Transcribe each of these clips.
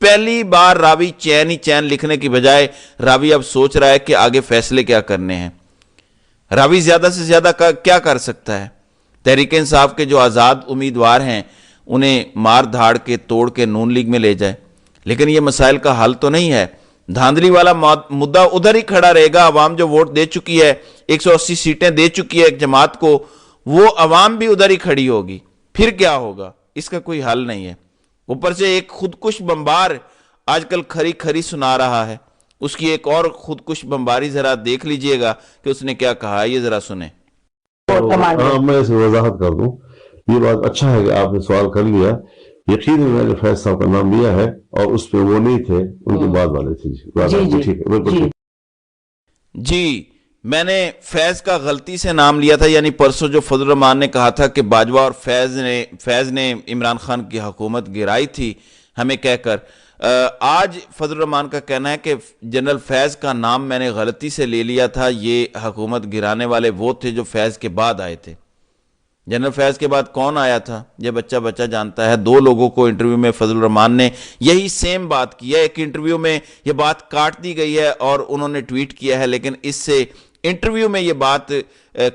پہلی بار راوی چین ہی چین لکھنے کی بجائے راوی اب سوچ رہا ہے کہ آگے فیصلے کیا کرنے ہیں. راوی زیادہ سے زیادہ کیا کر سکتا ہے؟ تحریک انصاف کے جو آزاد امیدوار ہیں انہیں مار دھاڑ کے توڑ کے نون لیگ میں لے جائے، لیکن یہ مسائل کا حل تو نہیں ہے. دھاندلی والا مدعا ادھر ہی کھڑا رہے گا. عوام جو ووٹ دے چکی ہے، 180 سیٹیں دے چکی ہے ایک جماعت کو، وہ عوام بھی ادھر ہی کھڑی ہوگی. پھر کیا ہوگا؟ اس کا کوئی حل نہیں ہے. اوپر سے ایک خودکش بمبار آج کل کھری کھری سنا رہا ہے. اس کی ایک اور خودکش بمباری ذرا دیکھ لیجئے گا کہ اس نے کیا کہا ہے، یہ ذرا سنیں. میں اسے وضاحت کر دوں. یہ بات اچھا ہے کہ آپ نے سوال کر لیا. یقیناً میں نے فیض صاحب کا نام لیا ہے اور اس پہ وہ نہیں تھے، ان کے بعد والے تھے. ٹھیک ہے، بالکل. جی میں نے فیض کا غلطی سے نام لیا تھا، یعنی پرسوں جو فضل الرحمان نے کہا تھا کہ باجوہ اور فیض نے عمران خان کی حکومت گرائی تھی ہمیں کہہ کر. آج فضل الرحمان کا کہنا ہے کہ جنرل فیض کا نام میں نے غلطی سے لے لیا تھا. یہ حکومت گرانے والے وہ تھے جو فیض کے بعد آئے تھے. جنرل فیض کے بعد کون آیا تھا یہ بچہ جانتا ہے. 2 لوگوں کو انٹرویو میں فضل الرحمان نے یہی سیم بات کی ہے. ایک انٹرویو میں یہ بات کاٹ دی گئی ہے اور انہوں نے ٹویٹ کیا ہے، لیکن اس سے انٹرویو میں یہ بات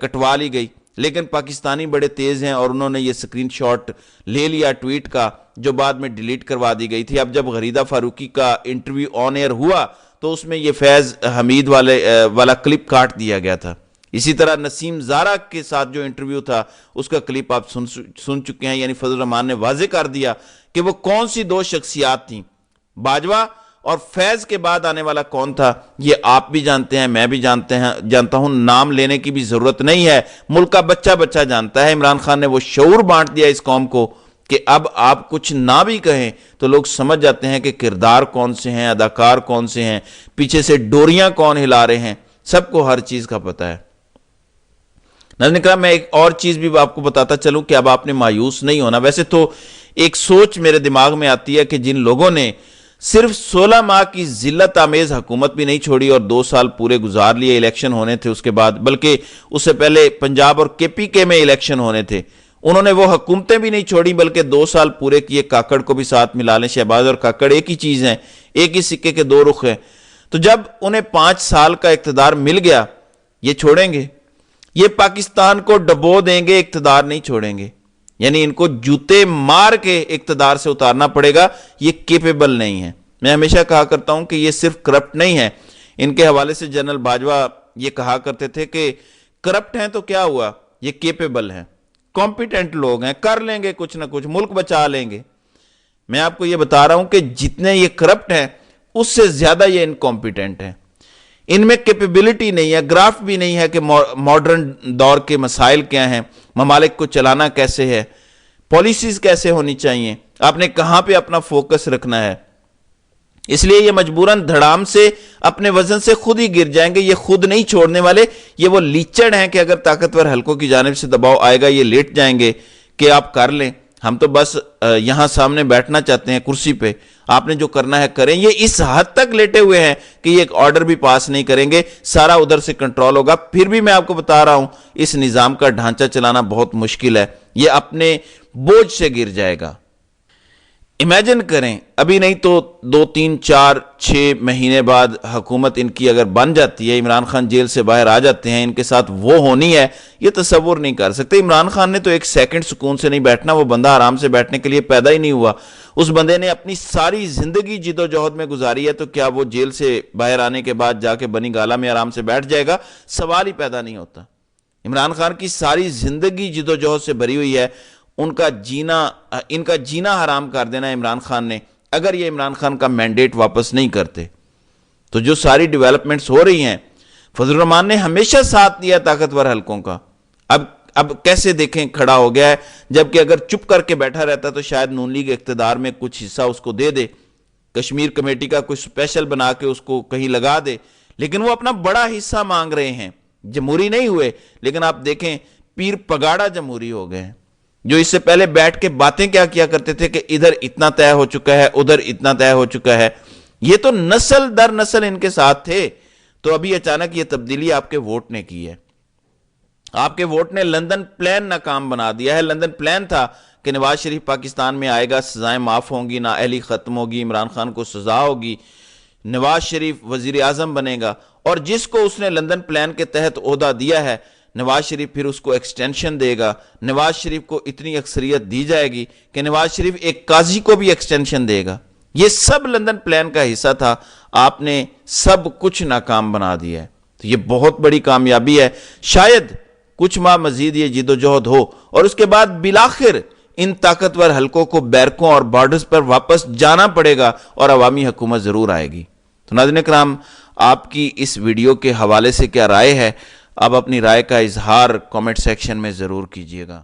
کٹوا لی گئی. لیکن پاکستانی بڑے تیز ہیں اور انہوں نے یہ سکرین شاٹ لے لیا ٹویٹ کا، جو بعد میں ڈیلیٹ کروا دی گئی تھی. اب جب غریدہ فاروقی کا انٹرویو آن ایئر ہوا تو اس میں یہ فیض حمید والا کلپ کاٹ دیا گیا تھا. اسی طرح نسیم زارا کے ساتھ جو انٹرویو تھا اس کا کلپ آپ سن چکے ہیں. یعنی فضل الرحمان نے واضح کر دیا کہ وہ کون سی 2 شخصیات تھیں. باجوہ اور فیض کے بعد آنے والا کون تھا یہ آپ بھی جانتے ہیں، میں بھی جانتا ہوں. نام لینے کی بھی ضرورت نہیں ہے، ملک کا بچہ جانتا ہے. عمران خان نے وہ شعور بانٹ دیا اس قوم کو کہ اب آپ کچھ نہ بھی کہیں تو لوگ سمجھ جاتے ہیں کہ کردار کون سے ہیں، اداکار کون سے ہیں، پیچھے سے ڈوریاں کون ہلا رہے ہیں. سب کو ہر چیز کا پتہ ہے. ناظرین کرام، میں ایک اور چیز بھی آپ کو بتاتا چلوں کہ اب آپ نے مایوس نہیں ہونا. ویسے تو ایک سوچ میرے دماغ میں آتی ہے کہ جن لوگوں نے صرف 16 ماہ کی ذلت آمیز حکومت بھی نہیں چھوڑی اور 2 سال پورے گزار لیے، الیکشن ہونے تھے اس کے بعد، بلکہ اس سے پہلے پنجاب اور KPK میں الیکشن ہونے تھے، انہوں نے وہ حکومتیں بھی نہیں چھوڑی بلکہ 2 سال پورے کیے. کاکڑ کو بھی ساتھ ملا لیں، شہباز اور کاکڑ ایک ہی چیز ہیں، ایک ہی سکے کے 2 رخ ہیں. تو جب انہیں 5 سال کا اقتدار مل گیا، یہ چھوڑیں گے؟ یہ پاکستان کو ڈبو دیں گے، اقتدار نہیں چھوڑیں گے. یعنی ان کو جوتے مار کے اقتدار سے اتارنا پڑے گا. یہ کیپیبل نہیں ہے. میں ہمیشہ کہا کرتا ہوں کہ یہ صرف کرپٹ نہیں ہے. ان کے حوالے سے جنرل باجوہ یہ کہا کرتے تھے کہ کرپٹ ہیں تو کیا ہوا، یہ کیپیبل ہیں، کمپیٹنٹ لوگ ہیں، کر لیں گے کچھ نہ کچھ، ملک بچا لیں گے. میں آپ کو یہ بتا رہا ہوں کہ جتنے یہ کرپٹ ہیں اس سے زیادہ یہ انکمپیٹنٹ ہیں. ان میں کیپیبلٹی نہیں ہے، گرافٹ بھی نہیں ہے کہ ماڈرن دور کے مسائل کیا ہیں، ممالک کو چلانا کیسے ہے، پالیسیز کیسے ہونی چاہیے، آپ نے کہاں پہ اپنا فوکس رکھنا ہے. اس لیے یہ مجبوراً دھڑام سے اپنے وزن سے خود ہی گر جائیں گے. یہ خود نہیں چھوڑنے والے. یہ وہ لیچڑ ہیں کہ اگر طاقتور حلقوں کی جانب سے دباؤ آئے گا یہ لیٹ جائیں گے کہ آپ کر لیں، ہم تو بس یہاں سامنے بیٹھنا چاہتے ہیں کرسی پہ، آپ نے جو کرنا ہے کریں. یہ اس حد تک لیٹے ہوئے ہیں کہ یہ ایک آرڈر بھی پاس نہیں کریں گے، سارا ادھر سے کنٹرول ہوگا. پھر بھی میں آپ کو بتا رہا ہوں اس نظام کا ڈھانچہ چلانا بہت مشکل ہے. یہ اپنے بوجھ سے گر جائے گا. امیجن کریں ابھی نہیں تو 2 3 4 6 مہینے بعد حکومت ان کی اگر بن جاتی ہے، عمران خان جیل سے باہر آ جاتے ہیں، ان کے ساتھ وہ ہونی ہے، یہ تصور نہیں کر سکتے. عمران خان نے تو ایک سیکنڈ سکون سے نہیں بیٹھنا. وہ بندہ آرام سے بیٹھنے کے لیے پیدا ہی نہیں ہوا. اس بندے نے اپنی ساری زندگی جد و جہد میں گزاری ہے، تو کیا وہ جیل سے باہر آنے کے بعد جا کے بنی گالا میں آرام سے بیٹھ جائے گا؟ سوال ہی پیدا نہیں ہوتا. عمران خان کی ساری زندگی جد و جہد سے بھری ہوئی ہے. ان کا جینا حرام کر دینا عمران خان نے. اگر یہ عمران خان کا مینڈیٹ واپس نہیں کرتے تو جو ساری ڈیولپمنٹس ہو رہی ہیں، فضل الرحمان نے ہمیشہ ساتھ دیا طاقتور حلقوں کا. اب کیسے دیکھیں کھڑا ہو گیا ہے، جبکہ اگر چپ کر کے بیٹھا رہتا تو شاید نون لیگ اقتدار میں کچھ حصہ اس کو دے دے، کشمیر کمیٹی کا کچھ سپیشل بنا کے اس کو کہیں لگا دے. لیکن وہ اپنا بڑا حصہ مانگ رہے ہیں. جمہوری نہیں ہوئے، لیکن آپ دیکھیں پیر پگاڑا جمہوری ہو گئے ہیں. جو اس سے پہلے بیٹھ کے باتیں کیا کرتے تھے کہ ادھر اتنا طے ہو چکا ہے، ادھر اتنا طے ہو چکا ہے. یہ تو نسل در نسل ان کے ساتھ تھے. تو ابھی اچانک یہ تبدیلی آپ کے ووٹ نے کی ہے. آپ کے ووٹ نے لندن پلان ناکام بنا دیا ہے. لندن پلان تھا کہ نواز شریف پاکستان میں آئے گا، سزائیں معاف ہوں گی، نااہلی ختم ہوگی، عمران خان کو سزا ہوگی، نواز شریف وزیر اعظم بنے گا، اور جس کو اس نے لندن پلان کے تحت عہدہ دیا ہے نواز شریف پھر اس کو ایکسٹینشن دے گا، نواز شریف کو اتنی اکثریت دی جائے گی کہ نواز شریف ایک قاضی کو بھی ایکسٹینشن دے گا۔ یہ سب لندن پلان کا حصہ تھا، آپ نے سب کچھ ناکام بنا دیا ہے۔ تو یہ بہت بڑی کامیابی ہے، شاید کچھ ماہ مزید یہ جد و جہد ہو اور اس کے بعد بالآخر ان طاقتور حلقوں کو بیرکوں اور بارڈرز پر واپس جانا پڑے گا اور عوامی حکومت ضرور آئے گی۔ تو ناظرین کرام، آپ کی اس ویڈیو کے حوالے سے کیا رائے ہے؟ آپ اپنی رائے کا اظہار کامنٹ سیکشن میں ضرور کیجئے گا۔